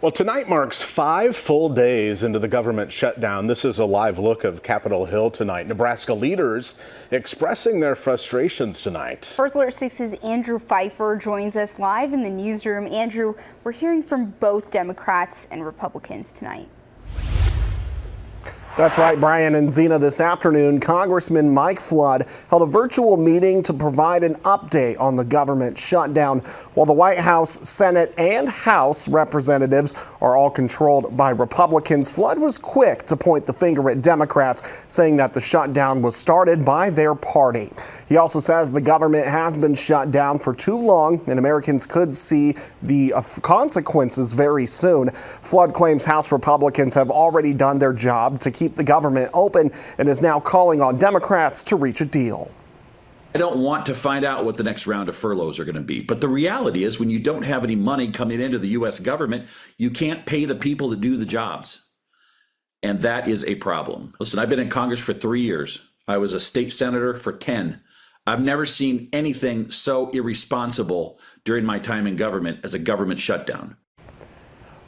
Well, tonight marks 5 full days into the government shutdown. This is a live look of Capitol Hill tonight. Nebraska leaders expressing their frustrations tonight. First Alert 6's Andrew Pfeiffer joins us live in the newsroom. Andrew, we're hearing from both Democrats and Republicans tonight. That's right, Brian and Zena. This afternoon, Congressman Mike Flood held a virtual meeting to provide an update on the government shutdown. While the White House, Senate, and House representatives are all controlled by Republicans, Flood was quick to point the finger at Democrats, saying that the shutdown was started by their party. He also says the government has been shut down for too long and Americans could see the consequences very soon. Flood claims House Republicans have already done their job to keep the government open and is now calling on Democrats to reach a deal. I don't want to find out what the next round of furloughs are going to be. But the reality is when you don't have any money coming into the U.S. government, you can't pay the people to do the jobs. And that is a problem. Listen, I've been in Congress for 3 years. I was a state senator for 10. I've never seen anything so irresponsible during my time in government as a government shutdown.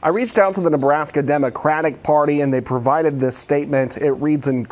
I reached out to the Nebraska Democratic Party and they provided this statement. It reads in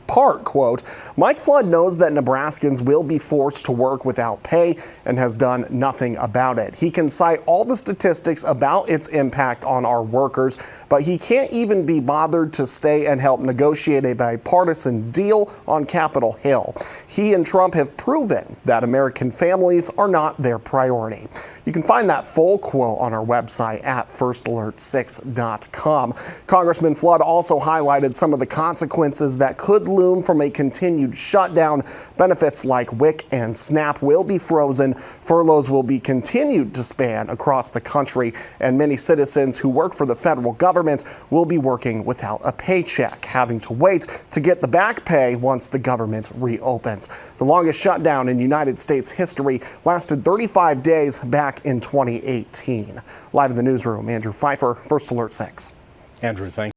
part, quote, Mike Flood knows that Nebraskans will be forced to work without pay and has done nothing about it. He can cite all the statistics about its impact on our workers, but he can't even be bothered to stay and help negotiate a bipartisan deal on Capitol Hill. He and Trump have proven that American families are not their priority. You can find that full quote on our website at firstalert6.com. Congressman Flood also highlighted some of the consequences that could loom from a continued shutdown. Benefits like WIC and SNAP will be frozen. Furloughs will be continued to span across the country, and many citizens who work for the federal government will be working without a paycheck, having to wait to get the back pay once the government reopens. The longest shutdown in United States history lasted 35 days back in 2018. Live in the newsroom, Andrew Pfeiffer, First Alert 6. Andrew, thank you.